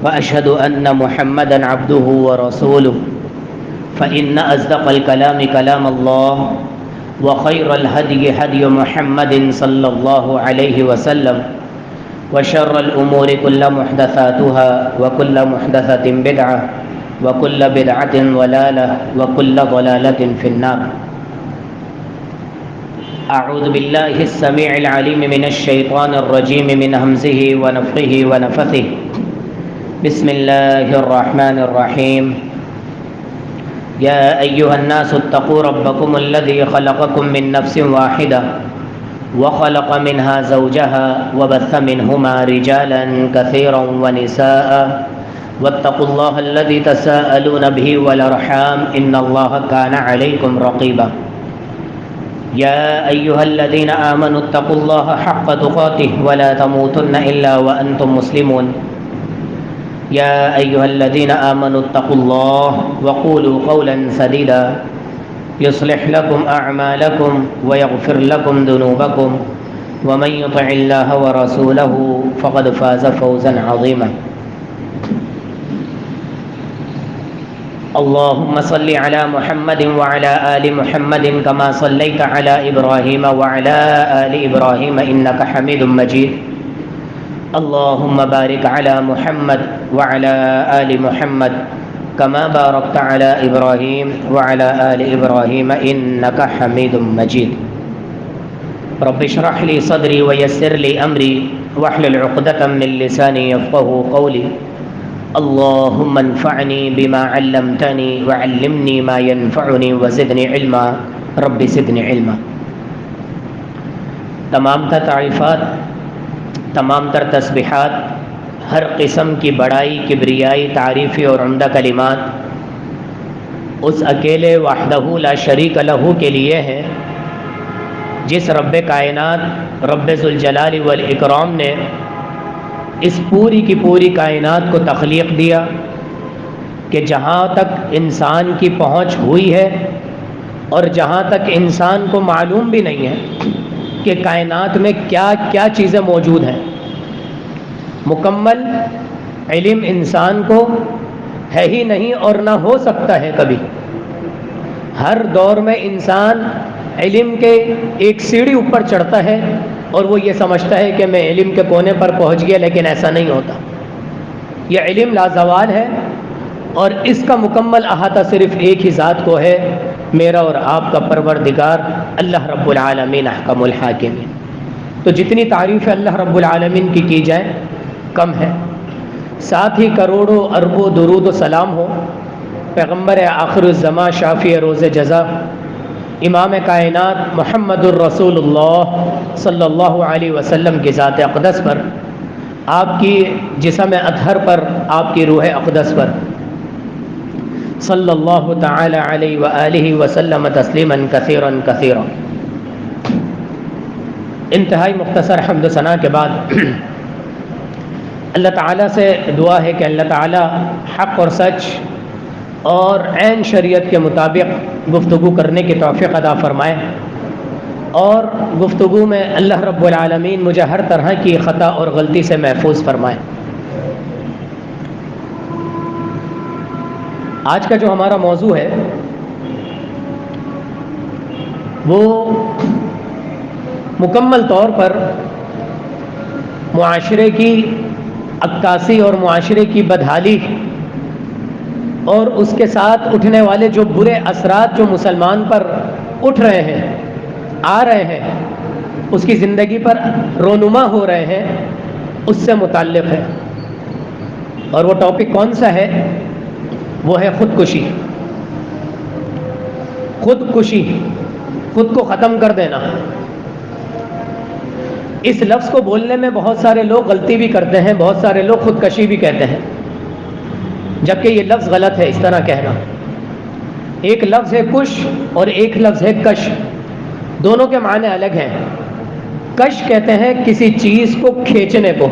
وأشهد أن محمدا عبده ورسوله فإن أصدق الكلام كلام الله وخير الهدي هدي محمد صلى الله عليه وسلم وشر الأمور كل محدثاتها وكل محدثة بدعة وكل بدعة ضلالة وكل ضلالة في النار. أعوذ بالله السميع العليم من الشيطان الرجيم من همزه ونفخه ونفثه. بسم الله الرحمن الرحيم. يا أيها الناس اتقوا ربكم الذي خلقكم من نفس واحدة وخلق منها زوجها وبث منهما رجالا كثيرا ونساء واتقوا الله الذي تساءلون به والأرحام إن الله كان عليكم رقيبا. يا أيها الذين آمنوا اتقوا الله حق تقاته ولا تموتن إلا وأنتم مسلمون. يا أيها الذين آمنوا اتقوا الله وقولوا قولا سديدا يصلح لكم أعمالكم ويغفر لكم ذنوبكم ومن يطع الله ورسوله فقد فاز فوزا عظيما. اللهم صل على محمد وعلى آل محمد كما صليت على إبراهيم وعلى آل إبراهيم إنك حميد مجيد. اللهم بارك على محمد وعلى آل محمد كما باركت على إبراهيم وعلى آل إبراهيم إنك حميد مجيد. رب اشرح لي صدري ويسر لي أمري واحلل عقدة من لساني يفقهوا قولي. اللهم انفعني بما علمتني وعلمني ما ينفعني وزدني علما رب زدني علما. تمام تر تعریفات، تمام تر تسبیحات، ہر قسم کی بڑائی، کبریائی، تعریفی اور عمدہ کلمات اس اکیلے وحدہ لا شریک لہ کے لیے ہیں جس رب کائنات، رب ذوالجلال والاکرام نے اس پوری کی پوری کائنات کو تخلیق دیا کہ جہاں تک انسان کی پہنچ ہوئی ہے اور جہاں تک انسان کو معلوم بھی نہیں ہے کہ کائنات میں کیا کیا چیزیں موجود ہیں، مکمل علم انسان کو ہے ہی نہیں اور نہ ہو سکتا ہے کبھی. ہر دور میں انسان علم کے ایک سیڑھی اوپر چڑھتا ہے اور وہ یہ سمجھتا ہے کہ میں علم کے کونے پر پہنچ گیا، لیکن ایسا نہیں ہوتا. یہ علم لازوال ہے اور اس کا مکمل احاطہ صرف ایک ہی ذات کو ہے، میرا اور آپ کا پروردگار اللہ رب العالمین احکم الحاکمین. تو جتنی تعریف اللہ رب العالمین کی جائے کم ہے. ساتھ ہی کروڑوں اربوں درود و سلام ہو پیغمبر آخر الزماں، شافی روز جزا، امام کائنات محمد الرسول اللہ صلی اللہ علیہ وسلم کی ذات اقدس پر، آپ کی جسم اطہر پر، آپ کی روح اقدس پر صلی اللہ تعالی علیہ وآلہ وسلم تسلیما کثیرا کثیرا. انتہائی مختصر حمد و ثنا کے بعد اللہ تعالیٰ سے دعا ہے کہ اللہ تعالیٰ حق اور سچ اور عین شریعت کے مطابق گفتگو کرنے کی توفیق عطا فرمائے اور گفتگو میں اللہ رب العالمین مجھے ہر طرح کی خطا اور غلطی سے محفوظ فرمائے. آج کا جو ہمارا موضوع ہے وہ مکمل طور پر معاشرے کی عکاسی اور معاشرے کی بدحالی اور اس کے ساتھ اٹھنے والے جو برے اثرات جو مسلمان پر اٹھ رہے ہیں، آ رہے ہیں، اس کی زندگی پر رونما ہو رہے ہیں، اس سے متعلق ہے. اور وہ ٹاپک کون سا ہے؟ وہ ہے خودکشی. خودکشی، خود کو ختم کر دینا. اس لفظ کو بولنے میں بہت سارے لوگ غلطی بھی کرتے ہیں، بہت سارے لوگ خودکشی بھی کہتے ہیں، جبکہ یہ لفظ غلط ہے اس طرح کہنا. ایک لفظ ہے کش اور ایک لفظ ہے کش، دونوں کے معنی الگ ہیں. کش کہتے ہیں کسی چیز کو کھینچنے کو،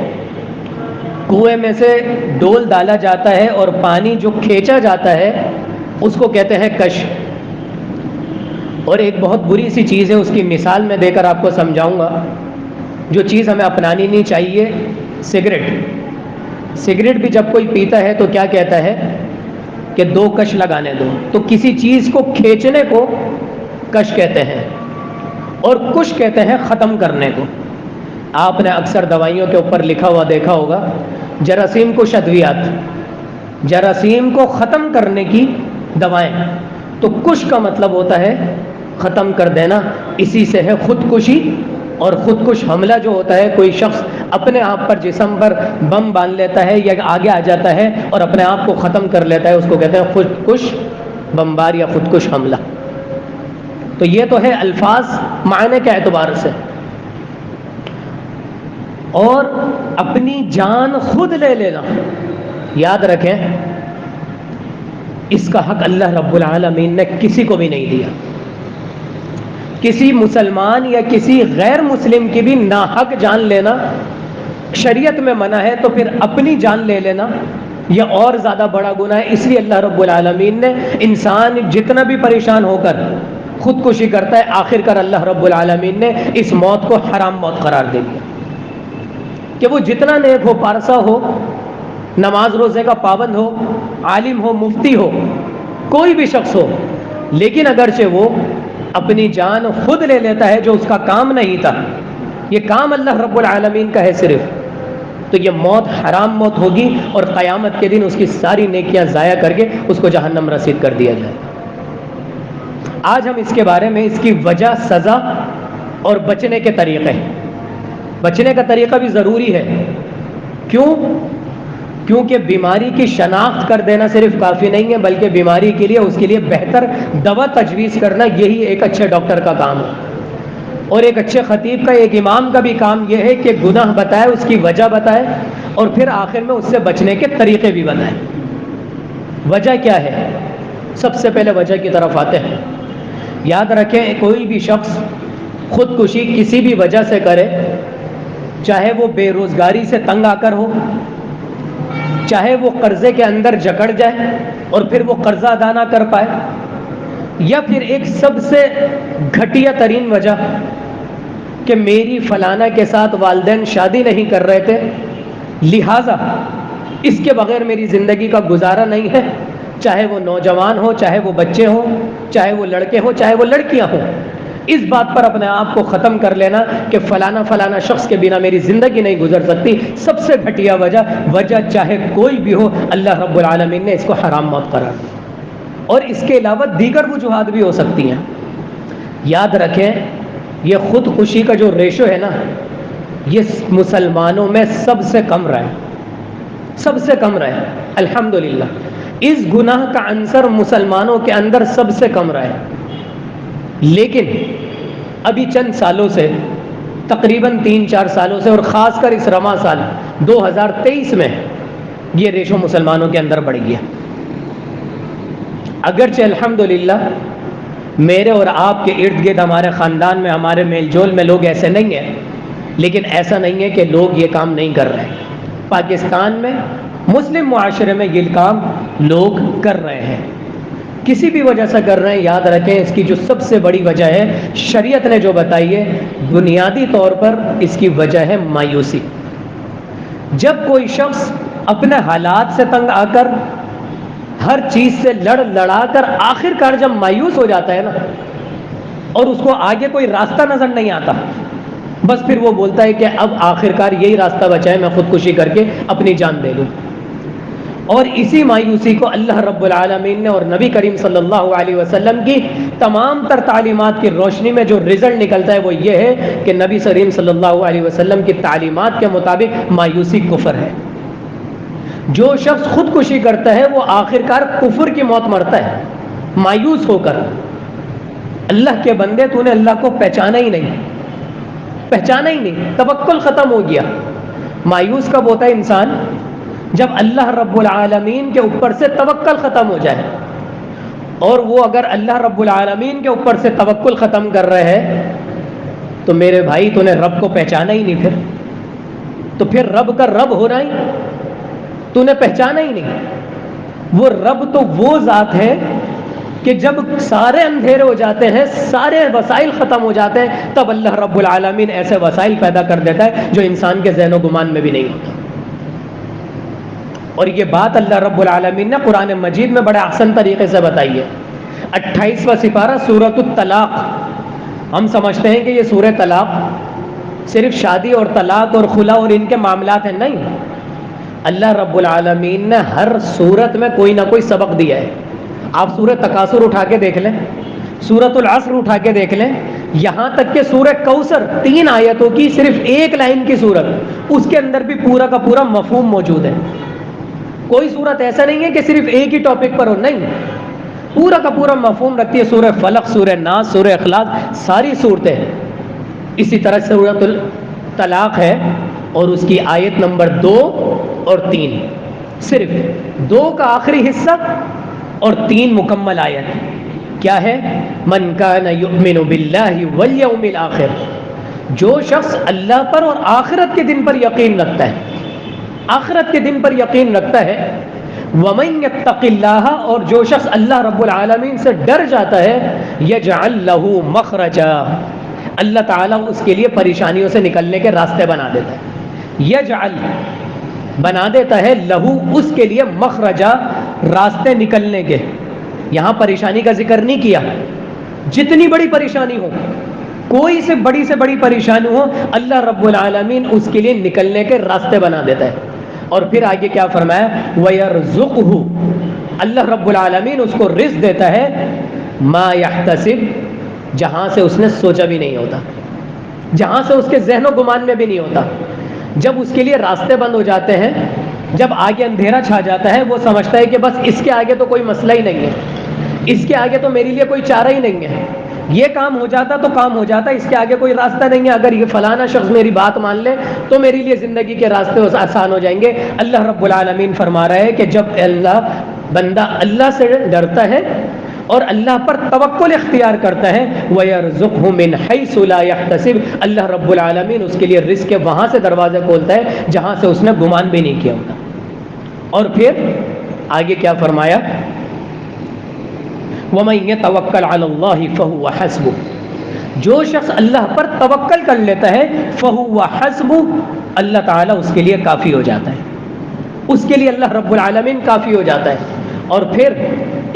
کنویں میں سے ڈول ڈالا جاتا ہے اور پانی جو کھینچا جاتا ہے اس کو کہتے ہیں کش. اور ایک بہت بری سی چیز ہے، اس کی مثال میں دے کر آپ کو سمجھاؤں گا. جو چیز ہمیں اپنانی نہیں چاہیے، سگریٹ. سگریٹ بھی جب کوئی پیتا ہے تو کیا کہتا ہے کہ 2 کش لگانے دو، تو کسی چیز کو کھینچنے کو کش کہتے ہیں اور کش کہتے ہیں ختم کرنے کو۔ آپ نے اکثر دوائیوں کے اوپر لکھا ہوا دیکھا ہوگا جراثیم کش ادویات، جراثیم کو ختم کرنے کی دوائیں، تو کش کا مطلب ہوتا ہے ختم کر دینا، اسی سے ہے خودکشی۔ اور خودکش حملہ جو ہوتا ہے، کوئی شخص اپنے آپ پر جسم پر بم باندھ لیتا ہے یا آگے آ جاتا ہے اور اپنے آپ کو ختم کر لیتا ہے، اس کو کہتے ہیں خودکش بمبار یا خودکش حملہ۔ تو یہ تو ہے الفاظ معنی کے اعتبار سے۔ اور اپنی جان خود لے لینا، یاد رکھیں اس کا حق اللہ رب العالمین نے کسی کو بھی نہیں دیا۔ کسی مسلمان یا کسی غیر مسلم کی بھی ناحق جان لینا شریعت میں منع ہے، تو پھر اپنی جان لے لینا یہ اور زیادہ بڑا گناہ ہے۔ اس لیے اللہ رب العالمین نے انسان جتنا بھی پریشان ہو کر خودکشی کرتا ہے، آخر کار اللہ رب العالمین نے اس موت کو حرام موت قرار دے دیا کہ وہ جتنا نیک ہو، پارسا ہو، نماز روزے کا پابند ہو، عالم ہو، مفتی ہو، کوئی بھی شخص ہو، لیکن اگرچہ وہ اپنی جان خود لے لیتا ہے جو اس کا کام نہیں تھا، یہ کام اللہ رب العالمین کا ہے صرف، تو یہ موت حرام موت ہوگی اور قیامت کے دن اس کی ساری نیکیاں ضائع کر کے اس کو جہنم رسید کر دیا جائے۔ آج ہم اس کے بارے میں اس کی وجہ، سزا اور بچنے کے طریقے، بچنے کا طریقہ بھی ضروری ہے۔ کیونکہ بیماری کی شناخت کر دینا صرف کافی نہیں ہے، بلکہ بیماری کے لیے اس کے لیے بہتر دوا تجویز کرنا، یہی ایک اچھے ڈاکٹر کا کام ہے۔ اور ایک اچھے خطیب کا، ایک امام کا بھی کام یہ ہے کہ گناہ بتائے، اس کی وجہ بتائے، اور پھر آخر میں اس سے بچنے کے طریقے بھی بتائے۔ وجہ کیا ہے؟ سب سے پہلے وجہ کی طرف آتے ہیں۔ یاد رکھیں کوئی بھی شخص خودکشی کسی بھی وجہ سے کرے، چاہے وہ بے روزگاری سے تنگ آ کر ہو، چاہے وہ قرضے کے اندر جکڑ جائے اور پھر وہ قرضہ ادا نہ کر پائے، یا پھر ایک سب سے گھٹیا ترین وجہ کہ میری فلانا کے ساتھ والدین شادی نہیں کر رہے تھے، لہٰذا اس کے بغیر میری زندگی کا گزارا نہیں ہے، چاہے وہ نوجوان ہو، چاہے وہ بچے ہوں، چاہے وہ لڑکے ہوں، چاہے وہ لڑکیاں ہوں، اس بات پر اپنے آپ کو ختم کر لینا کہ فلانا شخص کے بنا میری زندگی نہیں گزر سکتی، سب سے گھٹیا وجہ چاہے کوئی بھی ہو، اللہ رب العالمین نے اس کو حرام موت قرار دیا۔ اور اس کے علاوہ دیگر وجوہات بھی ہو سکتی ہیں۔ یاد رکھیں یہ خودکشی کا جو ریشو ہے نا، یہ مسلمانوں میں سب سے کم رہا ہے، سب سے کم رہا ہے الحمدللہ۔ اس گناہ کا عنصر مسلمانوں کے اندر سب سے کم رہا ہے، لیکن ابھی چند سالوں سے، تقریباً 3-4 سالوں سے، اور خاص کر اس رواں سال 2023 میں یہ ریشو مسلمانوں کے اندر بڑھ گیا۔ اگرچہ الحمدللہ میرے اور آپ کے ارد گرد، ہمارے خاندان میں، ہمارے میل جول میں لوگ ایسے نہیں ہیں، لیکن ایسا نہیں ہے کہ لوگ یہ کام نہیں کر رہے۔ پاکستان میں، مسلم معاشرے میں یہ کام لوگ کر رہے ہیں، کسی بھی وجہ سے کر رہے ہیں۔ یاد رکھیں اس کی جو سب سے بڑی وجہ ہے، شریعت نے جو بتائی ہے، بنیادی طور پر اس کی وجہ ہے مایوسی۔ جب کوئی شخص اپنے حالات سے تنگ آ کر، ہر چیز سے لڑا کر آخر کار جب مایوس ہو جاتا ہے نا، اور اس کو آگے کوئی راستہ نظر نہیں آتا، بس پھر وہ بولتا ہے کہ اب آخر کار یہی راستہ بچا ہے، میں خودکشی کر کے اپنی جان دے لوں۔ اور اسی مایوسی کو اللہ رب العالمین نے اور نبی کریم صلی اللہ علیہ وسلم کی تمام تر تعلیمات کی روشنی میں جو رزلٹ نکلتا ہے وہ یہ ہے کہ نبی کریم صلی اللہ علیہ وسلم کی تعلیمات کے مطابق مایوسی کفر ہے۔ جو شخص خودکشی کرتا ہے وہ آخر کار کفر کی موت مرتا ہے، مایوس ہو کر۔ اللہ کے بندے، تو نے اللہ کو پہچانا ہی نہیں، توکل ختم ہو گیا۔ مایوس کب ہوتا ہے انسان؟ جب اللہ رب العالمین کے اوپر سے توکل ختم ہو جائے۔ اور وہ اگر اللہ رب العالمین کے اوپر سے توکل ختم کر رہے ہیں تو میرے بھائی تو نے رب کو پہچانا ہی نہیں، تو پھر رب کا رب ہونا ہی تو نے پہچانا ہی نہیں۔ وہ رب تو وہ ذات ہے کہ جب سارے اندھیرے ہو جاتے ہیں، سارے وسائل ختم ہو جاتے ہیں، تب اللہ رب العالمین ایسے وسائل پیدا کر دیتا ہے جو انسان کے ذہن و گمان میں بھی نہیں ہوتا۔ اور یہ بات اللہ رب العالمین نے قرآن مجید میں بڑے احسن طریقے سے بتائی ہے. 28واں سپارہ سورۃ الطلاق. ہم سمجھتے ہیں کہ یہ سورہ طلاق صرف شادی اور طلاق اور خلا اور ان کے معاملات ہیں. نہیں، اللہ رب العالمین نے ہر صورت میں کوئی نہ کوئی سبق دیا ہے. آپ سورہ تکاثر اٹھا کے دیکھ لیں، سورۃ العصر اٹھا کے دیکھ لیں، یہاں تک کہ سورہ کوثر 3 آیتوں کی صرف 1 لائن کی صورت، اس کے اندر بھی پورا کا پورا مفہوم موجود ہے. کوئی صورت ایسا نہیں ہے کہ صرف ایک ہی ٹاپک پر ہو، نہیں، پورا کا پورا مفہوم رکھتی ہے. سورہ فلق، سورہ ناس، سورہ اخلاص، ساری صورتیں. اسی طرح سورۃ الطلاق ہے اور اس کی آیت نمبر 2 اور 3، صرف 2 کا آخری حصہ اور 3 مکمل آیت. کیا ہے؟ من کان یؤمن باللہ والیوم الآخر، جو شخص اللہ پر اور آخرت کے دن پر یقین رکھتا ہے، آخرت کے دن پر یقین رکھتا ہے. ومن یتق اللہ، اور جو شخص اللہ رب العالمین سے ڈر جاتا ہے، یجعل لہ مخرجا، اللہ تعالیٰ اس کے لیے پریشانیوں سے نکلنے کے راستے بنا دیتا ہے. یجعل، بنا دیتا ہے، لہو، اس کے لیے، مخرجا، راستے نکلنے کے. یہاں پریشانی کا ذکر نہیں کیا. جتنی بڑی پریشانی ہو، کوئی سے بڑی پریشانی ہو، اللہ رب العالمین اس کے لیے نکلنے کے راستے بنا دیتا ہے. اور پھر آگے کیا فرمایا؟ وَيَرْزُقْهُ، اللہ رب العالمین اس کو رزق دیتا ہے، مَا يَحْتَسِبْ، جہاں سے اس نے سوچا بھی نہیں ہوتا، جہاں سے اس کے ذہن و گمان میں بھی نہیں ہوتا. جب اس کے لیے راستے بند ہو جاتے ہیں، جب آگے اندھیرا چھا جاتا ہے، وہ سمجھتا ہے کہ بس اس کے آگے تو کوئی مسئلہ ہی نہیں ہے، اس کے آگے تو میرے لیے کوئی چارہ ہی نہیں ہے، یہ کام ہو جاتا تو کام ہو جاتا، اس کے آگے کوئی راستہ نہیں ہے، اگر یہ فلانا شخص میری بات مان لے تو میرے لیے زندگی کے راستے آسان ہو جائیں گے. اللہ رب العالمین فرما رہا ہے کہ جب بندہ اللہ سے ڈرتا ہے اور اللہ پر توکل اختیار کرتا ہے، وَيَرْزُقْهُ مِنْ حَيْثُ لَا يَحْتَسِبْ، اللہ رب العالمین اس کے لیے رزق کے وہاں سے دروازے کھولتا ہے جہاں سے اس نے گمان بھی نہیں کیا ہوتا. اور پھر آگے کیا فرمایا؟ وَمَن يَتَوَكَّلْ عَلَى اللَّهِ فَهُوَ حَسْبُهُ، جو شخص اللہ پر توکل کر لیتا ہے، فَهُوَ حَسْبُهُ، اللہ تعالیٰ اس کے لیے کافی ہو جاتا ہے، اس کے لیے اللہ رب العالمین کافی ہو جاتا ہے. اور پھر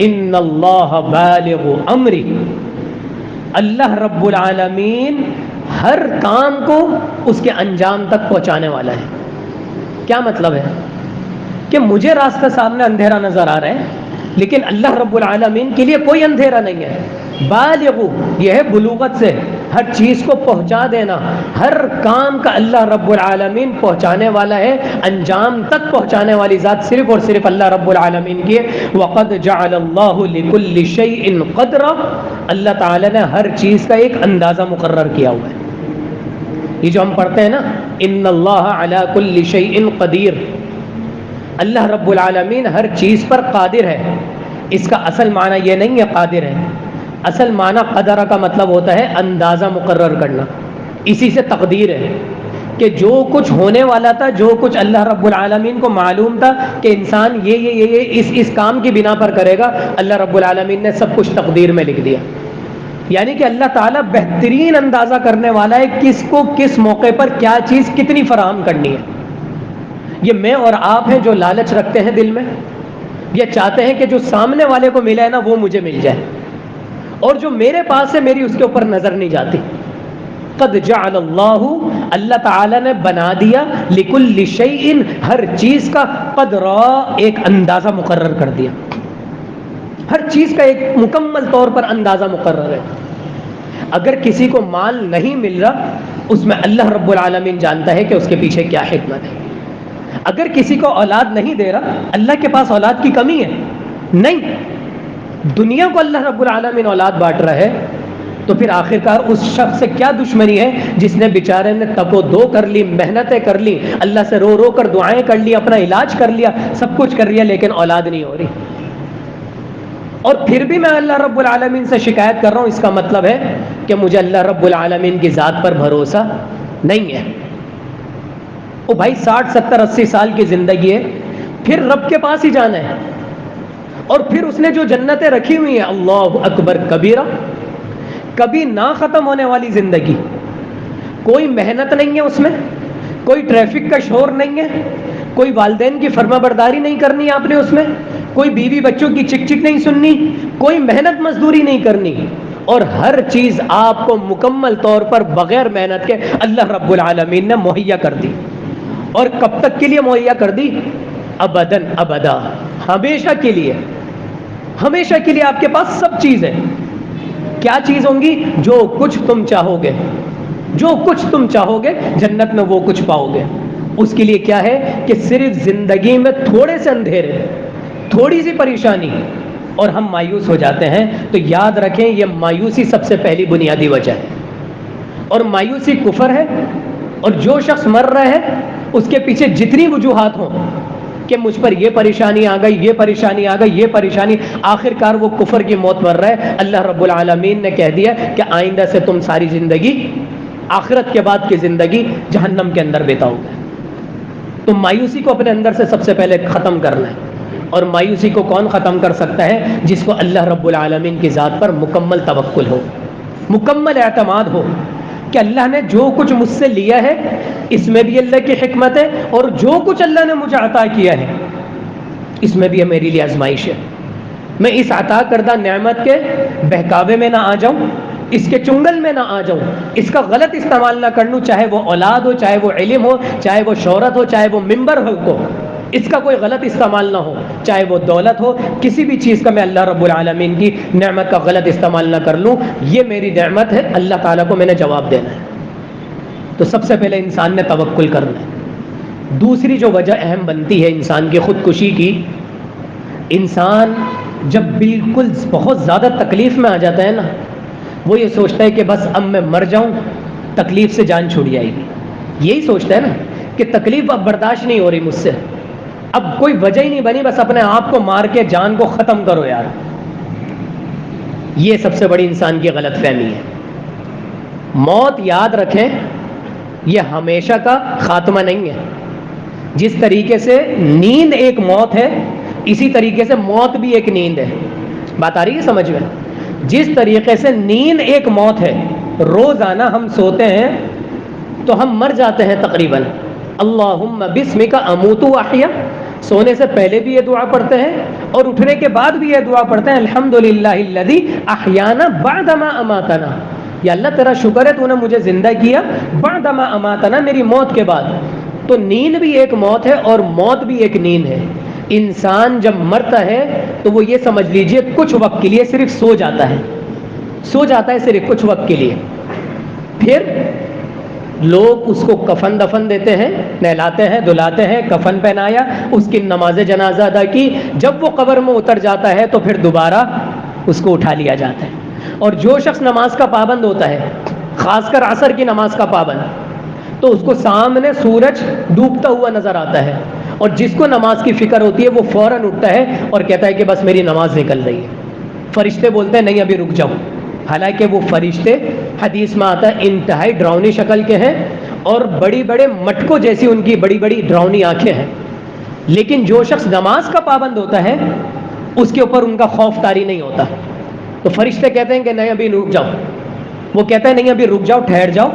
ان اللہ بالغ امری، اللہ رب العالمین ہر کام کو اس کے انجام تک پہنچانے والا ہے. کیا مطلب ہے؟ کہ مجھے راستہ سامنے اندھیرا نظر آ رہا ہے، لیکن اللہ رب العالمین کے لیے کوئی اندھیرا نہیں ہے. بالغ، یہ ہے بلوغت سے ہر چیز کو پہنچا دینا، ہر کام کا اللہ رب العالمین پہنچانے والا ہے، انجام تک پہنچانے والی ذات صرف اور صرف اللہ رب العالمین کی ہے. وَقَدْ جَعَلَ اللَّهُ لِكُلِّ شَيْءٍ قَدْرًا، اللہ تعالیٰ نے ہر چیز کا ایک اندازہ مقرر کیا ہوا ہے. یہ جو ہم پڑھتے ہیں نا، ان اللہ علی کل شیء قدیر، اللہ رب العالمین ہر چیز پر قادر ہے. اس کا اصل معنی یہ نہیں ہے قادر ہے، اصل معنی قدرہ کا مطلب ہوتا ہے اندازہ مقرر کرنا. اسی سے تقدیر ہے کہ جو کچھ ہونے والا تھا، جو کچھ اللہ رب العالمین کو معلوم تھا کہ انسان یہ اس کام کی بنا پر کرے گا، اللہ رب العالمین نے سب کچھ تقدیر میں لکھ دیا. یعنی کہ اللہ تعالیٰ بہترین اندازہ کرنے والا ہے کس کو کس موقع پر کیا چیز کتنی فراہم کرنی ہے. یہ میں اور آپ ہیں جو لالچ رکھتے ہیں دل میں، یہ چاہتے ہیں کہ جو سامنے والے کو ملا ہے نا وہ مجھے مل جائے، اور جو میرے پاس ہے میری اس کے اوپر نظر نہیں جاتی. قد جعل اللہ، اللہ تعالیٰ نے بنا دیا، لکل شیء، ہر چیز کا، قدرا، ایک اندازہ مقرر کر دیا. ہر چیز کا ایک مکمل طور پر اندازہ مقرر ہے. اگر کسی کو مال نہیں مل رہا، اس میں اللہ رب العالمین جانتا ہے کہ اس کے پیچھے کیا حکمت ہے. اگر کسی کو اولاد نہیں دے رہا، اللہ کے پاس اولاد کی کمی ہے؟ نہیں. دنیا کو اللہ رب العالمین اولاد بانٹ رہا ہے، تو پھر آخرکار اس شخص سے کیا دشمنی ہے جس نے بیچارے نے تپ و دو کر لی، محنتیں کر لی، اللہ سے رو رو کر دعائیں کر لی، اپنا علاج کر لیا، سب کچھ کر لیا، لیکن اولاد نہیں ہو رہی. اور پھر بھی میں اللہ رب العالمین سے شکایت کر رہا ہوں، اس کا مطلب ہے کہ مجھے اللہ رب العالمین کی ذات پر بھروسہ نہیں ہے. او بھائی 60 70 80 سال کی زندگی ہے، پھر رب کے پاس ہی جانا ہے. اور پھر اس نے جو جنتیں رکھی ہوئی ہیں، اللہ اکبر کبیرہ، کبھی نہ ختم ہونے والی زندگی، کوئی محنت نہیں ہے اس میں، کوئی ٹریفک کا شور نہیں ہے، کوئی والدین کی فرما برداری نہیں کرنی آپ نے اس میں، کوئی بیوی بچوں کی چک چک نہیں سننی، کوئی محنت مزدوری نہیں کرنی، اور ہر چیز آپ کو مکمل طور پر بغیر محنت کے اللہ رب العالمین نے مہیا کر دی. اور کب تک کے لیے مہیا کر دی؟ ابداً ابدا، ہمیشہ کے لیے. ہمیشہ کے لیے آپ کے پاس سب چیز ہے. کیا چیز ہوں گی؟ جو کچھ تم چاہو گے، جو کچھ تم چاہو گے جنت میں وہ کچھ پاؤ گے. اس کے لیے کیا ہے کہ صرف زندگی میں تھوڑے سے اندھیرے، تھوڑی سی پریشانی اور ہم مایوس ہو جاتے ہیں. تو یاد رکھیں یہ مایوسی سب سے پہلی بنیادی وجہ ہے، اور مایوسی کفر ہے. اور جو شخص مر رہا ہے اس کے پیچھے جتنی وجوہات ہوں کہ مجھ پر یہ پریشانی آ گئی، یہ پریشانی آ گئی، یہ پریشانی، آخر کار وہ کفر کی موت مر رہا ہے. اللہ رب العالمین نے کہہ دیا کہ آئندہ سے تم ساری زندگی، آخرت کے بعد کی زندگی جہنم کے اندر بتاؤ گے. تو مایوسی کو اپنے اندر سے سب سے پہلے ختم کرنا ہے. اور مایوسی کو کون ختم کر سکتا ہے؟ جس کو اللہ رب العالمین کی ذات پر مکمل توکل ہو، مکمل اعتماد ہو کہ اللہ نے جو کچھ مجھ سے لیا ہے اس میں بھی اللہ کی حکمت ہے، اور جو کچھ اللہ نے مجھے عطا کیا ہے اس میں بھی میرے لیے آزمائش ہے. میں اس عطا کردہ نعمت کے بہکاوے میں نہ آ جاؤں، اس کے چنگل میں نہ آ جاؤں، اس کا غلط استعمال نہ کر لوں، چاہے وہ اولاد ہو، چاہے وہ علم ہو، چاہے وہ شہرت ہو، چاہے وہ ممبر ہو، اس کا کوئی غلط استعمال نہ ہو، چاہے وہ دولت ہو، کسی بھی چیز کا میں اللہ رب العالمین کی نعمت کا غلط استعمال نہ کر لوں. یہ میری نعمت ہے، اللہ تعالیٰ کو میں نے جواب دینا ہے. تو سب سے پہلے انسان نے توکل کرنا ہے. دوسری جو وجہ اہم بنتی ہے انسان کی خودکشی کی، انسان جب بالکل بہت زیادہ تکلیف میں آ جاتا ہے نا، وہ یہ سوچتا ہے کہ بس اب میں مر جاؤں، تکلیف سے جان چھوٹ جائے گی. یہی سوچتا ہے نا کہ تکلیف اب برداشت نہیں ہو رہی مجھ سے، اب کوئی وجہ ہی نہیں بنی، بس اپنے آپ کو مار کے جان کو ختم کرو یار. یہ سب سے بڑی انسان کی غلط فہمی ہے. موت یاد رکھیں یہ ہمیشہ کا خاتمہ نہیں ہے. جس طریقے سے نیند ایک موت ہے، اسی طریقے سے موت بھی ایک نیند ہے. بات آ رہی ہے سمجھ میں؟ جس طریقے سے نیند ایک موت ہے، روزانہ ہم سوتے ہیں تو ہم مر جاتے ہیں تقریباً. اللہم بسمک اموت واحیا، سونے سے پہلے بھی یہ دعا پڑھتے ہیں اور اٹھنے کے بعد بھی یہ دعا پڑھتے ہیں الحمدللہ الذی احیانا بعدما اماتنا. یا اللہ تیرا شکر ہے تو نے مجھے زندہ کیا بعدما اماتنا، میری موت کے بعد. تو نیند بھی ایک موت ہے اور موت بھی ایک نیند ہے. انسان جب مرتا ہے تو وہ یہ سمجھ لیجئے کچھ وقت کے لیے صرف سو جاتا ہے، سو جاتا ہے صرف کچھ وقت کے لیے. پھر لوگ اس کو کفن دفن دیتے ہیں، نہلاتے ہیں، دھلاتے ہیں، کفن پہنایا، اس کی نماز جنازہ ادا کی. جب وہ قبر میں اتر جاتا ہے تو پھر دوبارہ اس کو اٹھا لیا جاتا ہے. اور جو شخص نماز کا پابند ہوتا ہے، خاص کر عصر کی نماز کا پابند، تو اس کو سامنے سورج ڈوبتا ہوا نظر آتا ہے، اور جس کو نماز کی فکر ہوتی ہے وہ فوراً اٹھتا ہے اور کہتا ہے کہ بس میری نماز نکل رہی ہے. فرشتے بولتے ہیں نہیں ابھی رک جاؤ. حالانکہ وہ فرشتے حدیث میں آتا ہے انتہائی ڈراؤنی شکل کے ہیں اور بڑی بڑے مٹکوں جیسی ان کی بڑی بڑی ڈراؤنی آنکھیں ہیں. لیکن جو شخص نماز کا پابند ہوتا ہے اس کے اوپر ان کا خوف طاری نہیں ہوتا. تو فرشتے کہتے ہیں کہ نہیں ابھی رک جاؤ، وہ کہتا ہے نہیں ابھی رک جاؤ، ٹھہر جاؤ،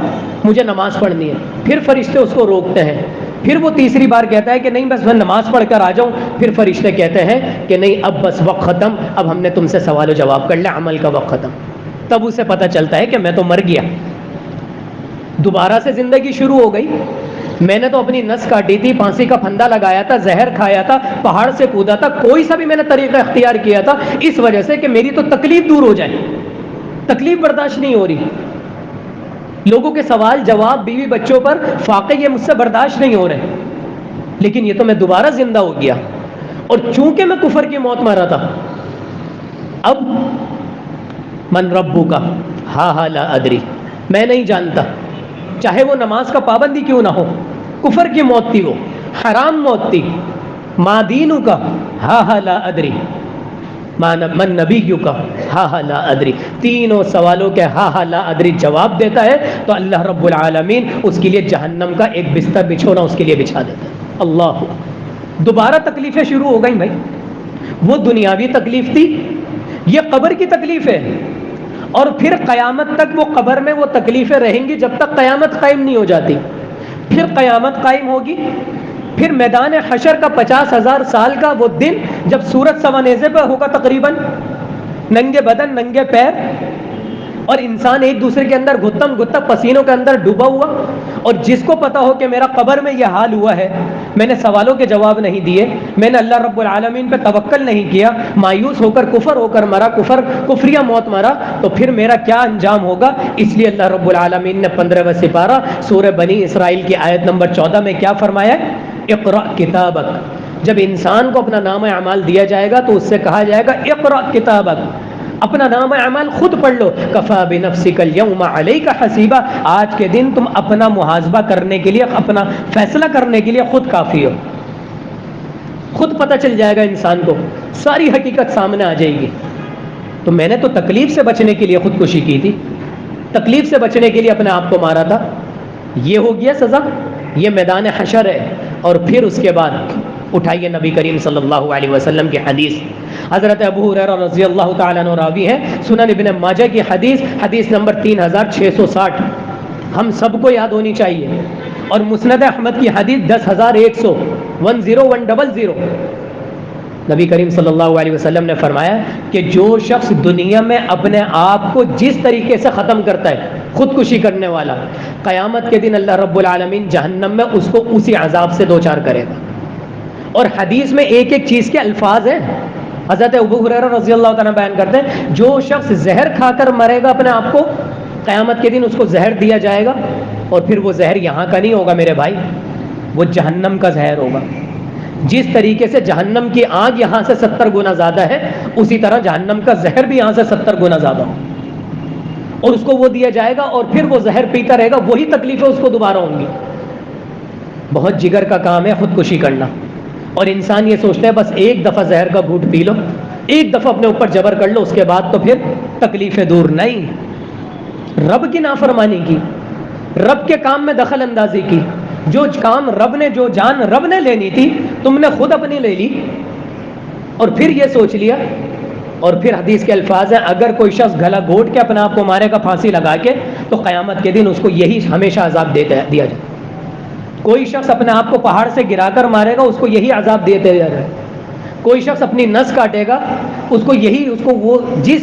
مجھے نماز پڑھنی ہے. پھر فرشتے اس کو روکتے ہیں. پھر وہ تیسری بار کہتا ہے کہ نہیں بس میں نماز پڑھ کر آ جاؤں. پھر فرشتے کہتے ہیں کہ نہیں اب بس وقت ختم، اب ہم نے تم سے سوال و جواب کر لیا، عمل کا وقت ختم. تب اسے پتہ چلتا ہے کہ میں تو مر گیا، دوبارہ سے زندگی شروع ہو گئی. میں نے تو اپنی نس کاٹی تھی، پھانسی کا پھندا لگایا تھا، زہر کھایا تھا، پہاڑ سے کودا تھا، کوئی سا بھی میں نے طریقہ اختیار کیا تھا اس وجہ سے کہ میری تو تکلیف دور ہو جائے. تکلیف برداشت نہیں ہو رہی، لوگوں کے سوال جواب، بیوی بچوں پر فاقے یہ مجھ سے برداشت نہیں ہو رہے. لیکن یہ تو میں دوبارہ زندہ ہو گیا، اور چونکہ میں کفر کی موت مارا تھا، اب من ربو کا ہا لا ادری، میں نہیں جانتا. چاہے وہ نماز کا پابندی کیوں نہ ہو، کفر کی موت تھی، وہ حرام موت تھی. ما دینو کا ہا لا ادری، من نبیو کا ہا لا ادری. تینوں سوالوں کے ہا لا ادری جواب دیتا ہے تو اللہ رب العالمین اس کے لیے جہنم کا ایک بستر بچھونا اس کے لیے بچھا دیتا ہے. اللہ، دوبارہ تکلیفیں شروع ہو گئیں بھائی. وہ دنیاوی تکلیف تھی، یہ قبر کی تکلیف ہے. اور پھر قیامت تک وہ قبر میں وہ تکلیفیں رہیں گی جب تک قیامت قائم نہیں ہو جاتی. پھر قیامت قائم ہوگی پھر میدان حشر کا 50,000 سال کا وہ دن جب سورج سوانیزے پہ ہوگا تقریباً، ننگے بدن ننگے پیر، اور انسان ایک دوسرے کے اندر گھتم گھتم پسینوں کے اندر ڈوبا ہوا، اور جس کو پتا ہو کہ میرا قبر میں یہ حال ہوا ہے، میں نے سوالوں کے جواب نہیں دیے، میں نے اللہ رب العالمین پہ توکل نہیں کیا، مایوس ہو کر کفر ہو کر مرا، کفریہ موت مرا، تو پھر میرا کیا انجام ہوگا؟ اس لیے اللہ رب العالمین نے 15واں سپارہ سورہ بنی اسرائیل کی آیت نمبر 14 میں کیا فرمایا؟ اقرأ کتابک. جب انسان کو اپنا نام اعمال دیا جائے گا تو اس سے کہا جائے گا اقرأ کتابک، اپنا نام اعمال خود پڑھ لو. کفا بنفسک اليوم علیک حسیبا، آج کے دن تم اپنا محاسبہ کرنے کے لیے، اپنا فیصلہ کرنے کے لیے خود کافی ہو. خود پتہ چل جائے گا انسان کو، ساری حقیقت سامنے آ جائے گی. تو میں نے تو تکلیف سے بچنے کے لیے خودکشی کی تھی، تکلیف سے بچنے کے لیے اپنے آپ کو مارا تھا، یہ ہو گیا سزا. یہ میدان حشر ہے. اور پھر اس کے بعد اٹھائیے نبی کریم صلی اللہ علیہ وسلم کی حدیث، حضرت ابو ہریرہ رضی اللہ تعالیٰ عنہ راوی ہے، سنن ابن ماجہ کی حدیث، حدیث نمبر 3660 ہم سب کو یاد ہونی چاہیے. اور مسند احمد کی حدیث 10,100 نبی کریم صلی اللہ علیہ وسلم نے فرمایا کہ جو شخص دنیا میں اپنے آپ کو جس طریقے سے ختم کرتا ہے، خودکشی کرنے والا، قیامت کے دن اللہ رب العالمین جہنم میں اس کو اسی عذاب سے دوچار کرے گا. اور حدیث میں ایک ایک چیز کے الفاظ ہیں. حضرت ابو ہریرہ رضی اللہ تعالیٰ بیان کرتے ہیں جو شخص زہر کھا کر مرے گا اپنے آپ کو، قیامت کے دن اس کو زہر دیا جائے گا، اور پھر وہ زہر یہاں کا نہیں ہوگا میرے بھائی، وہ جہنم کا زہر ہوگا. جس طریقے سے جہنم کی آگ یہاں سے 70 گنا زیادہ ہے، اسی طرح جہنم کا زہر بھی یہاں سے 70 گنا زیادہ ہو، اور اس کو وہ دیا جائے گا، اور پھر وہ زہر پیتا رہے گا، وہی تکلیفیں اس کو دوبارہ ہوں گی. بہت جگر کا کام ہے خودکشی کرنا. اور انسان یہ سوچتا ہے بس ایک دفعہ زہر کا گھونٹ پی لو، ایک دفعہ اپنے اوپر جبر کر لو، اس کے بعد تو پھر تکلیفیں دور. نہیں، رب کی نافرمانی کی، رب کے کام میں دخل اندازی کی، جو کام رب نے، جو جان رب نے لینی تھی تم نے خود اپنی لے لی، اور پھر یہ سوچ لیا. اور پھر حدیث کے الفاظ ہیں اگر کوئی شخص گلا گھونٹ کے اپنے آپ کو مارے گا پھانسی لگا کے، تو قیامت کے دن اس کو یہی ہمیشہ عذاب دیا جائے. کوئی شخص اپنے آپ کو پہاڑ سے گرا کر مارے گا، اس کو یہی عذاب دیتے جائے. کوئی شخص اپنی نس کاٹے گا، اس کو وہ جس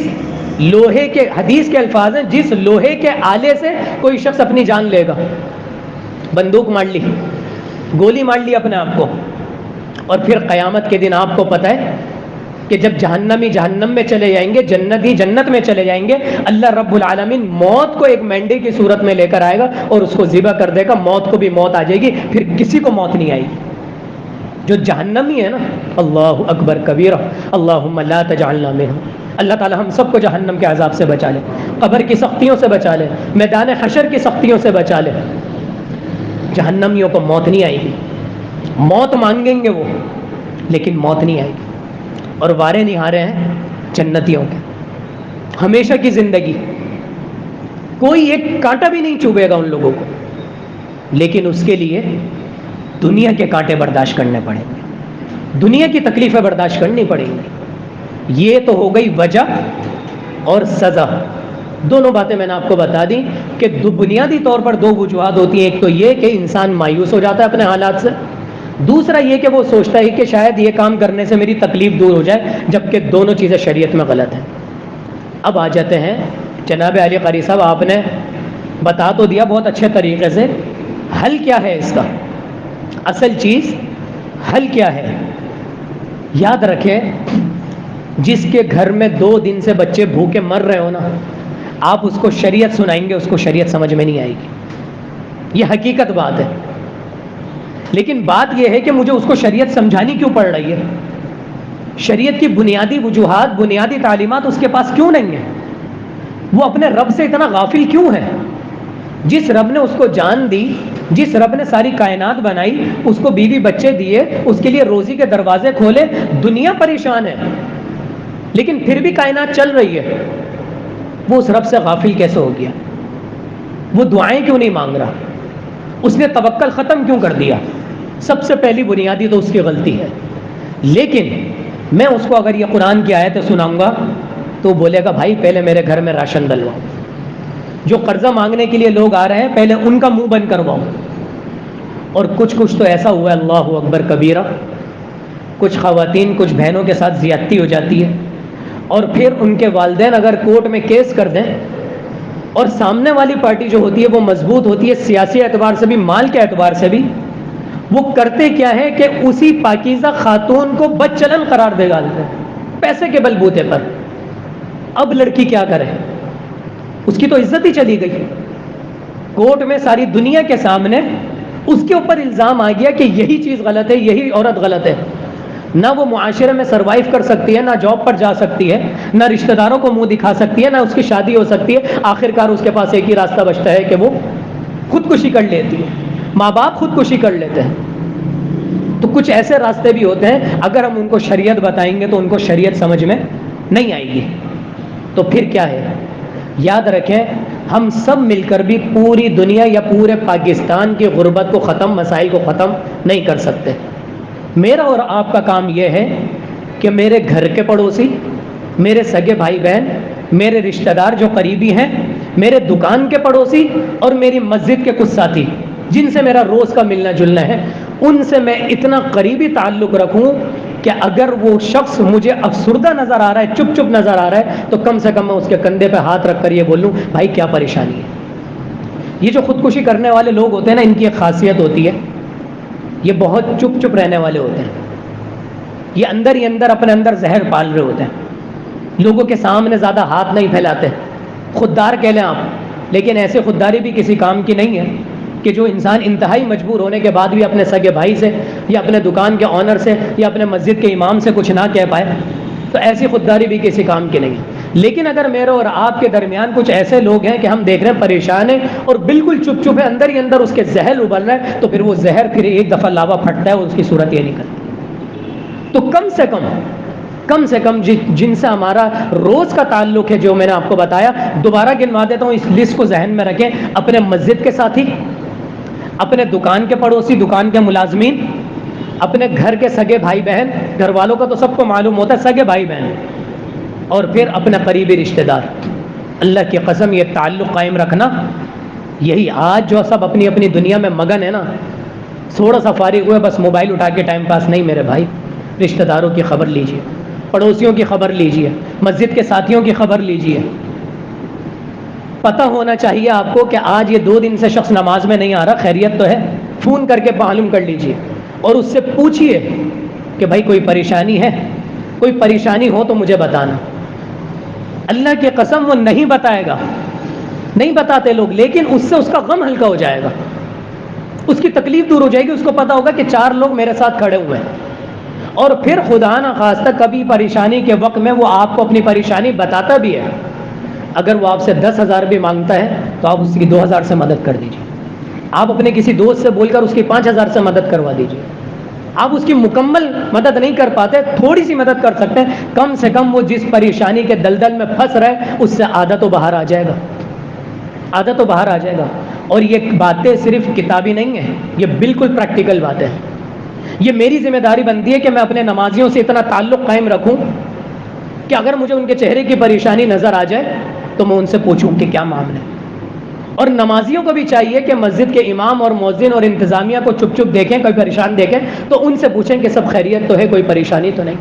لوہے کے، حدیث کے الفاظ ہیں، جس لوہے کے آلے سے کوئی شخص اپنی جان لے گا، بندوق مار لی، گولی مار لی اپنے آپ کو. اور پھر قیامت کے دن آپ کو پتہ ہے کہ جب جہنمی جہنم میں چلے جائیں گے، جنتی جنت میں چلے جائیں گے، اللہ رب العالمین موت کو ایک مینڈے کی صورت میں لے کر آئے گا اور اس کو ذبح کر دے گا. موت کو بھی موت آ جائے گی، پھر کسی کو موت نہیں آئے گی. جو جہنمی ہے نا، اللہ اکبر کبیرہ، اللہم لا تجعلنا منہم. اللہ تعالی ہم سب کو جہنم کے عذاب سے بچا لے، قبر کی سختیوں سے بچا لے، میدان حشر کی سختیوں سے بچا لے. جہنمیوں کو موت نہیں آئے گی، موت مانگیں گے وہ، لیکن موت نہیں آئے گی. اور وارے نہارے ہیں جنتیوں کے، ہمیشہ کی زندگی، کوئی ایک کانٹا بھی نہیں چوبے گا ان لوگوں کو. لیکن اس کے لیے دنیا کے کانٹے برداشت کرنے پڑیں گے، دنیا کی تکلیفیں برداشت کرنی پڑیں گی. یہ تو ہو گئی وجہ اور سزا. دونوں باتیں میں نے آپ کو بتا دی کہ بنیادی طور پر دو وجوہات ہوتی ہیں. ایک تو یہ کہ انسان مایوس ہو جاتا ہے اپنے حالات سے، دوسرا یہ کہ وہ سوچتا ہے کہ شاید یہ کام کرنے سے میری تکلیف دور ہو جائے، جبکہ دونوں چیزیں شریعت میں غلط ہیں. اب آ جاتے ہیں جناب علی قاری صاحب، آپ نے بتا تو دیا بہت اچھے طریقے سے، حل کیا ہے اس کا؟ اصل چیز حل کیا ہے؟ یاد رکھیں، جس کے گھر میں 2 دن سے بچے بھوکے مر رہے ہو نا، آپ اس کو شریعت سنائیں گے، اس کو شریعت سمجھ میں نہیں آئے گی. یہ حقیقت بات ہے. لیکن بات یہ ہے کہ مجھے اس کو شریعت سمجھانی کیوں پڑ رہی ہے؟ شریعت کی بنیادی وجوہات، بنیادی تعلیمات اس کے پاس کیوں نہیں ہیں؟ وہ اپنے رب سے اتنا غافل کیوں ہے؟ جس رب نے اس کو جان دی، جس رب نے ساری کائنات بنائی، اس کو بیوی بچے دیے، اس کے لیے روزی کے دروازے کھولے، دنیا پریشان ہے لیکن پھر بھی کائنات چل رہی ہے، وہ اس رب سے غافل کیسے ہو گیا؟ وہ دعائیں کیوں نہیں مانگ رہا؟ اس نے توکل ختم کیوں کر دیا؟ سب سے پہلی بنیادی تو اس کی غلطی ہے. لیکن میں اس کو اگر یہ قرآن کی آیتیں سناؤں گا تو بولے گا بھائی پہلے میرے گھر میں راشن ڈلواؤ، جو قرضہ مانگنے کے لیے لوگ آ رہے ہیں پہلے ان کا منہ بند کرواؤ، اور کچھ تو ایسا ہوا ہے اللہ اکبر کبیرہ، کچھ خواتین کچھ بہنوں کے ساتھ زیادتی ہو جاتی ہے، اور پھر ان کے والدین اگر کورٹ میں کیس کر دیں، اور سامنے والی پارٹی جو ہوتی ہے وہ مضبوط ہوتی ہے سیاسی اعتبار سے بھی، مال کے اعتبار سے بھی، وہ کرتے کیا ہے کہ اسی پاکیزہ خاتون کو بد چلن قرار دے ڈالتے ہیں پیسے کے بلبوتے پر۔ اب لڑکی کیا کرے؟ اس کی تو عزت ہی چلی گئی، کورٹ میں ساری دنیا کے سامنے اس کے اوپر الزام آ گیا کہ یہی چیز غلط ہے، یہی عورت غلط ہے۔ نہ وہ معاشرے میں سروائیو کر سکتی ہے، نہ جاب پر جا سکتی ہے، نہ رشتہ داروں کو منہ دکھا سکتی ہے، نہ اس کی شادی ہو سکتی ہے۔ آخرکار اس کے پاس ایک ہی راستہ بچتا ہے کہ وہ خودکشی کر لیتی ہے، ماں باپ خودکشی کر لیتے ہیں۔ تو کچھ ایسے راستے بھی ہوتے ہیں، اگر ہم ان کو شریعت بتائیں گے تو ان کو شریعت سمجھ میں نہیں آئے گی۔ تو پھر کیا ہے؟ یاد رکھیں، ہم سب مل کر بھی پوری دنیا یا پورے پاکستان کی غربت کو ختم، مسائل کو ختم نہیں کر سکتے۔ میرا اور آپ کا کام یہ ہے کہ میرے گھر کے پڑوسی، میرے سگے بھائی بہن، میرے رشتہ دار جو قریبی ہیں، میرے دکان کے پڑوسی اور میری مسجد کے کچھ ساتھی جن سے میرا روز کا ملنا جلنا ہے، ان سے میں اتنا قریبی تعلق رکھوں کہ اگر وہ شخص مجھے افسردہ نظر آ رہا ہے، چپ چپ نظر آ رہا ہے، تو کم سے کم میں اس کے کندھے پہ ہاتھ رکھ کر یہ بولوں بھائی کیا پریشانی ہے۔ یہ جو خودکشی کرنے والے لوگ ہوتے ہیں نا، ان کی ایک خاصیت ہوتی ہے، یہ بہت چپ چپ رہنے والے ہوتے ہیں، یہ اندر ہی اندر اپنے اندر زہر پال رہے ہوتے ہیں، لوگوں کے سامنے زیادہ ہاتھ نہیں پھیلاتے، خوددار کہہ لیں آپ، لیکن ایسے خودداری بھی کسی کام کی نہیں ہے کہ جو انسان انتہائی مجبور ہونے کے بعد بھی اپنے سگے بھائی سے یا اپنے دکان کے آنر سے یا اپنے مسجد کے امام سے کچھ نہ کہہ پائے، تو ایسی خودداری بھی کسی کام کی نہیں ہے۔ لیکن اگر میرے اور آپ کے درمیان کچھ ایسے لوگ ہیں کہ ہم دیکھ رہے ہیں پریشان ہیں اور بالکل چپ چپ ہے، اندر ہی اندر اس کے زہر ابل رہا ہے، تو پھر وہ زہر پھر ایک دفعہ لاوا پھٹتا ہے اور اس کی صورت یہ نکلتی۔ تو کم سے کم جن سے ہمارا روز کا تعلق ہے، جو میں نے آپ کو بتایا، دوبارہ گنوا دیتا ہوں، اس لسٹ کو ذہن میں رکھیں۔ اپنے مسجد کے ساتھی، اپنے دکان کے پڑوسی، دکان کے ملازمین، اپنے گھر کے سگے بھائی بہن، گھر والوں کا تو سب کو معلوم ہوتا ہے سگے بھائی بہن، اور پھر اپنے قریبی رشتہ دار۔ اللہ کی قسم یہ تعلق قائم رکھنا، یہی آج جو سب اپنی اپنی دنیا میں مگن ہے نا، تھوڑا سا فارغ ہوئے بس موبائل اٹھا کے ٹائم پاس نہیں میرے بھائی، رشتہ داروں کی خبر لیجئے، پڑوسیوں کی خبر لیجئے، مسجد کے ساتھیوں کی خبر لیجئے۔ پتہ ہونا چاہیے آپ کو کہ آج یہ 2 دن سے شخص نماز میں نہیں آ رہا، خیریت تو ہے؟ فون کر کے معلوم کر لیجئے اور اس سے پوچھئے کہ بھائی کوئی پریشانی ہے، کوئی پریشانی ہو تو مجھے بتانا۔ اللہ کی قسم وہ نہیں بتائے گا، نہیں بتاتے لوگ، لیکن اس سے اس کا غم ہلکا ہو جائے گا، اس کی تکلیف دور ہو جائے گی، اس کو پتا ہوگا کہ 4 لوگ میرے ساتھ کھڑے ہوئے ہیں۔ اور پھر خدا نہ خواستہ کبھی پریشانی کے وقت میں وہ آپ کو اپنی پریشانی بتاتا بھی ہے، اگر وہ آپ سے 10,000 بھی مانگتا ہے تو آپ اس کی 2,000 سے مدد کر دیجیے، آپ اپنے کسی دوست سے بول کر اس کی 5,000 سے مدد کروا دیجیے۔ آپ اس کی مکمل مدد نہیں کر پاتے، تھوڑی سی مدد کر سکتے ہیں، کم سے کم وہ جس پریشانی کے دلدل میں پھنس رہے اس سے آدھا تو باہر آ جائے گا، آدھا تو باہر آ جائے گا۔ اور یہ باتیں صرف کتابی نہیں ہیں، یہ بالکل پریکٹیکل باتیں ہیں۔ یہ میری ذمہ داری بنتی ہے کہ میں اپنے نمازیوں سے اتنا تعلق قائم رکھوں کہ اگر مجھے ان کے چہرے کی پریشانی نظر آ جائے تو میں ان سے پوچھوں کہ کیا معاملہ ہے۔ اور نمازیوں کو بھی چاہیے کہ مسجد کے امام اور مؤذن اور انتظامیہ کو چپ چپ دیکھیں، کوئی پریشان دیکھیں تو ان سے پوچھیں کہ سب خیریت تو ہے، کوئی پریشانی تو نہیں۔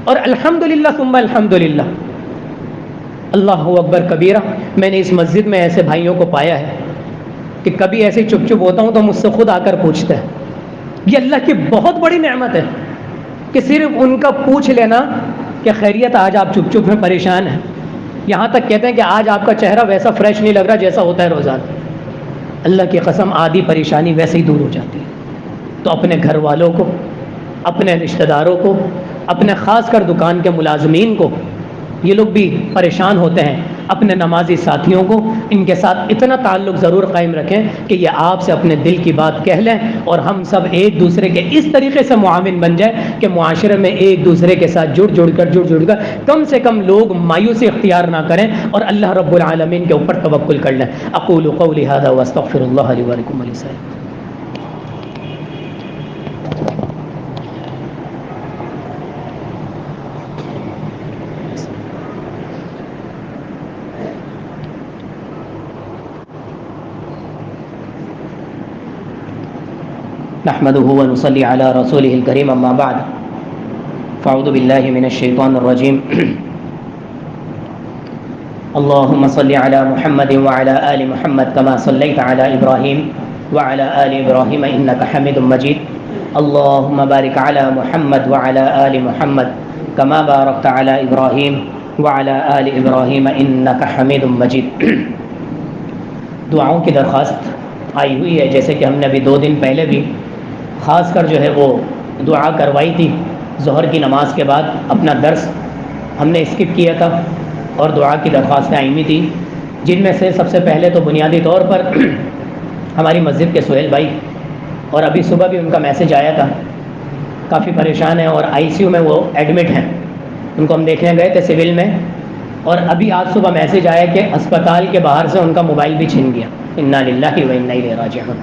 اور الحمدللہ ثم الحمدللہ، اللہ اکبر کبیرہ، میں نے اس مسجد میں ایسے بھائیوں کو پایا ہے کہ کبھی ایسے چپ چپ ہوتا ہوں تو مجھ سے خود آ کر پوچھتے ہیں۔ یہ اللہ کی بہت بڑی نعمت ہے کہ صرف ان کا پوچھ لینا کہ خیریت، آج آپ چپ چپ میں پریشان ہیں، یہاں تک کہتے ہیں کہ آج آپ کا چہرہ ویسا فریش نہیں لگ رہا جیسا ہوتا ہے روزانہ۔ اللہ کی قسم آدھی پریشانی ویسے ہی دور ہو جاتی ہے۔ تو اپنے گھر والوں کو، اپنے رشتہ داروں کو، اپنے خاص کر دکان کے ملازمین کو، یہ لوگ بھی پریشان ہوتے ہیں، اپنے نمازی ساتھیوں کو ان کے ساتھ اتنا تعلق ضرور قائم رکھیں کہ یہ آپ سے اپنے دل کی بات کہہ لیں، اور ہم سب ایک دوسرے کے اس طریقے سے معاون بن جائیں کہ معاشرے میں ایک دوسرے کے ساتھ جڑ کر کم سے کم لوگ مایوسی اختیار نہ کریں اور اللہ رب العالمین کے اوپر توکل کر لیں۔ اقول قولی ھذا واستغفر اللہ لی ولکم ولسائر۔ نحمده ونصلي على رسوله الكريم اما بعد فاعوذ بالله من الشيطان الرجيم اللهم صل على محمد وعلى آل محمد كما صليت على إبراهيم وعلى آل إبراهيم إنك حميد مجيد اللهم بارك على محمد وعلى آل محمد كما باركت على إبراهيم وعلى آل إبراهيم إنك حميد مجيد. دعاؤں کی درخواست آئی ہوئی ہے، جیسے کہ ہم نے ابھی 2 دن پہلے بھی خاص کر جو ہے وہ دعا کروائی تھی. ظہر کی نماز کے بعد اپنا درس ہم نے اسکپ کیا تھا اور دعا کی درخواستیں آئی ہوئی تھی، جن میں سے سب سے پہلے تو بنیادی طور پر ہماری مسجد کے سہیل بھائی، اور ابھی صبح بھی ان کا میسج آیا تھا، کافی پریشان ہیں اور ICU میں وہ ایڈمٹ ہیں. ان کو ہم دیکھنے گئے تھے سول میں، اور ابھی آج صبح میسج آیا کہ اسپتال کے باہر سے ان کا موبائل بھی چھن گیا. انا للہ و انا الیہ راجعون.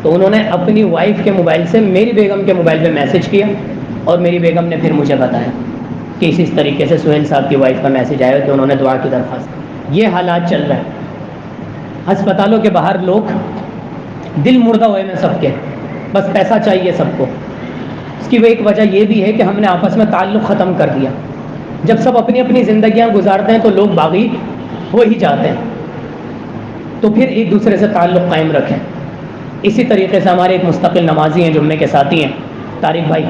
تو انہوں نے اپنی وائف کے موبائل سے میری بیگم کے موبائل پہ میسج کیا، اور میری بیگم نے پھر مجھے بتایا کہ اس طریقے سے سہیل صاحب کی وائف کا میسج آیا کہ انہوں نے دعا کی درخواست. یہ حالات چل رہے ہیں ہسپتالوں کے باہر، لوگ دل مردہ ہوئے میں سب کے، بس پیسہ چاہیے سب کو. اس کی ایک وجہ یہ بھی ہے کہ ہم نے آپس میں تعلق ختم کر دیا. جب سب اپنی اپنی زندگیاں گزارتے ہیں تو لوگ باغی ہو ہی جاتے ہیں، تو پھر ایک دوسرے سے تعلق قائم رکھیں. اسی طریقے سے ہمارے ایک مستقل نمازی ہیں، جمعے کے ساتھی ہیں، طارق بھائی،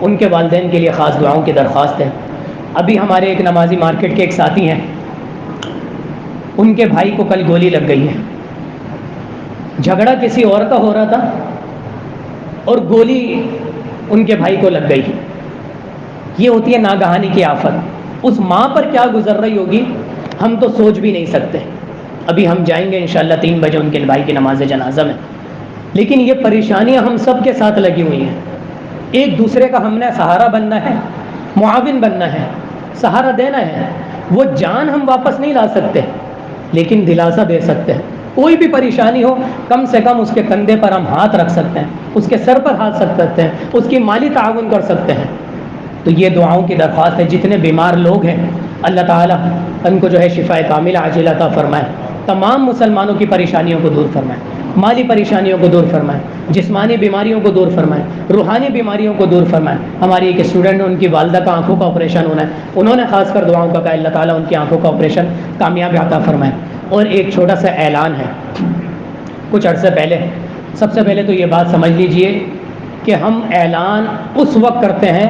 ان کے والدین کے لیے خاص دعاؤں کی درخواست ہے. ابھی ہمارے ایک نمازی مارکیٹ کے ایک ساتھی ہیں، ان کے بھائی کو کل گولی لگ گئی ہے. جھگڑا کسی اور کا ہو رہا تھا اور گولی ان کے بھائی کو لگ گئی. یہ ہوتی ہے ناگہانی کی آفت. اس ماں پر کیا گزر رہی ہوگی ہم تو سوچ بھی نہیں سکتے. ابھی ہم جائیں گے انشاءاللہ 3 بجے ان کے بھائی کی نماز جنازہ میں. لیکن یہ پریشانیاں ہم سب کے ساتھ لگی ہوئی ہیں. ایک دوسرے کا ہم نے سہارا بننا ہے، معاون بننا ہے، سہارا دینا ہے. وہ جان ہم واپس نہیں لا سکتے لیکن دلاسا دے سکتے ہیں. کوئی بھی پریشانی ہو کم سے کم اس کے کندھے پر ہم ہاتھ رکھ سکتے ہیں، اس کے سر پر ہاتھ رکھ سکتے ہیں، اس کی مالی تعاون کر سکتے ہیں. تو یہ دعاؤں کی درخواست ہے. جتنے بیمار لوگ ہیں اللہ تعالیٰ ان کو جو ہے شفاء کاملہ عاجلہ عطا فرمائے. تمام مسلمانوں کی پریشانیوں کو دور فرمائے، مالی پریشانیوں کو دور فرمائے، جسمانی بیماریوں کو دور فرمائے، روحانی بیماریوں کو دور فرمائے. ہماری ایک اسٹوڈنٹ ہے، ان کی والدہ کا آنکھوں کا آپریشن ہونا ہے، انہوں نے خاص کر دعاؤں کا کہا اللہ تعالیٰ ان کی آنکھوں کا آپریشن کامیاب عطا فرمائے. اور ایک چھوٹا سا اعلان ہے. کچھ عرصے پہلے، سب سے پہلے تو یہ بات سمجھ لیجئے کہ ہم اعلان اس وقت کرتے ہیں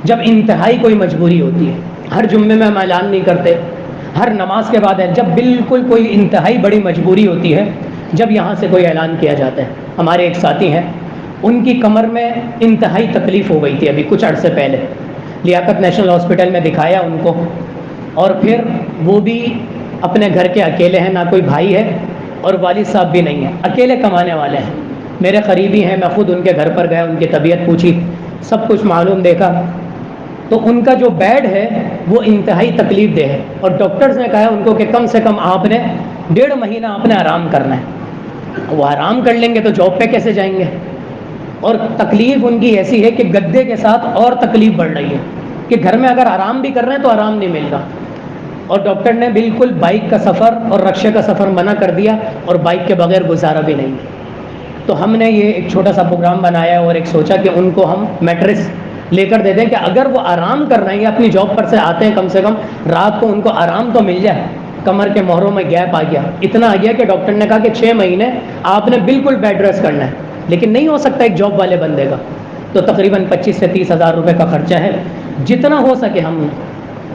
جب انتہائی کوئی مجبوری ہوتی ہے. ہر جمعے میں ہم اعلان نہیں کرتے، ہر نماز کے بعد ہے. جب بالکل کوئی انتہائی بڑی مجبوری ہوتی ہے جب یہاں سے کوئی اعلان کیا جاتا ہے. ہمارے ایک ساتھی ہیں، ان کی کمر میں انتہائی تکلیف ہو گئی تھی ابھی کچھ عرصے پہلے. لیاقت نیشنل ہاسپٹل میں دکھایا ان کو، اور پھر وہ بھی اپنے گھر کے اکیلے ہیں، نہ کوئی بھائی ہے اور والد صاحب بھی نہیں ہیں، اکیلے کمانے والے ہیں. میرے قریبی ہیں، میں خود ان کے گھر پر گیا، ان کی طبیعت پوچھی، سب کچھ معلوم دیکھا. تو ان کا جو بیڈ ہے وہ انتہائی تکلیف دہ ہے، اور ڈاکٹرز نے کہا ان کو کہ کم سے کم آپ نے 1.5 مہینہ آپ نے آرام کرنا ہے. وہ آرام کر لیں گے تو جاب پہ کیسے جائیں گے؟ اور تکلیف ان کی ایسی ہے کہ گدے کے ساتھ اور تکلیف بڑھ رہی ہے کہ گھر میں اگر آرام بھی کر رہے ہیں تو آرام نہیں مل رہا. اور ڈاکٹر نے بالکل بائک کا سفر اور رکشے کا سفر منع کر دیا، اور بائک کے بغیر گزارا بھی نہیں. تو ہم نے یہ ایک چھوٹا سا پروگرام بنایا اور ایک سوچا کہ ان کو ہم میٹرس لے کر دے دیں کہ اگر وہ آرام کر رہے ہیں یا اپنی جاب پر سے آتے ہیں، کم سے کم رات کو ان کو آرام تو مل جائے. کمر کے مہروں میں گیپ آ گیا، اتنا آ گیا کہ ڈاکٹر نے کہا کہ 6 مہینے آپ نے بالکل بیڈ ریسٹ کرنا ہے. لیکن نہیں ہو سکتا ایک جاب والے بندے کا. تو تقریباً 25 سے 30 ہزار روپے کا خرچہ ہے. جتنا ہو سکے ہم،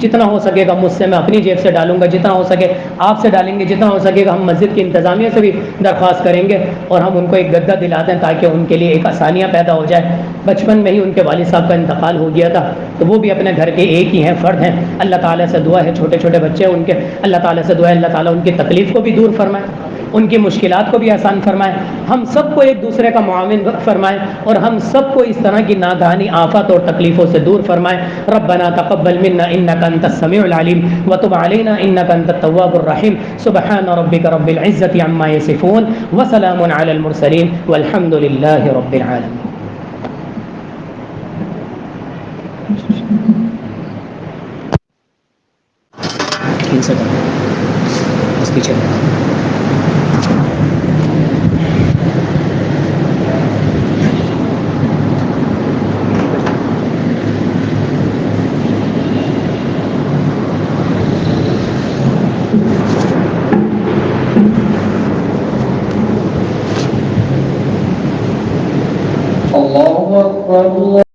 جتنا ہو سکے گا مجھ سے، میں اپنی جیب سے ڈالوں گا، جتنا ہو سکے آپ سے ڈالیں گے، جتنا ہو سکے گا ہم مسجد کی انتظامیہ سے بھی درخواست کریں گے، اور ہم ان کو ایک گدہ دلاتے ہیں تاکہ ان کے لیے ایک آسانیاں پیدا ہو جائے. بچپن میں ہی ان کے والد صاحب کا انتقال ہو گیا تھا، تو وہ بھی اپنے گھر کے ایک ہی ہیں، فرد ہیں. اللہ تعالیٰ سے دعا ہے، چھوٹے چھوٹے بچے ہیں ان کے، اللہ تعالیٰ سے دعا ہے اللہ تعالیٰ ان کی تکلیف کو بھی دور فرمائے، ان کی مشکلات کو بھی آسان فرمائے. ہم سب کو ایک دوسرے کا معاون فرمائے، اور ہم سب کو اس طرح کی ناگہانی آفات اور تکلیفوں سے دور فرمائے. ربنا تقبل منا انك انت السميع العليم وتب علينا انك انت التواب الرحيم. سبحان ربك رب العزة عما يصفون وسلام على المرسلين والحمد لله رب العالمين. بس پیچھے الله أكبر.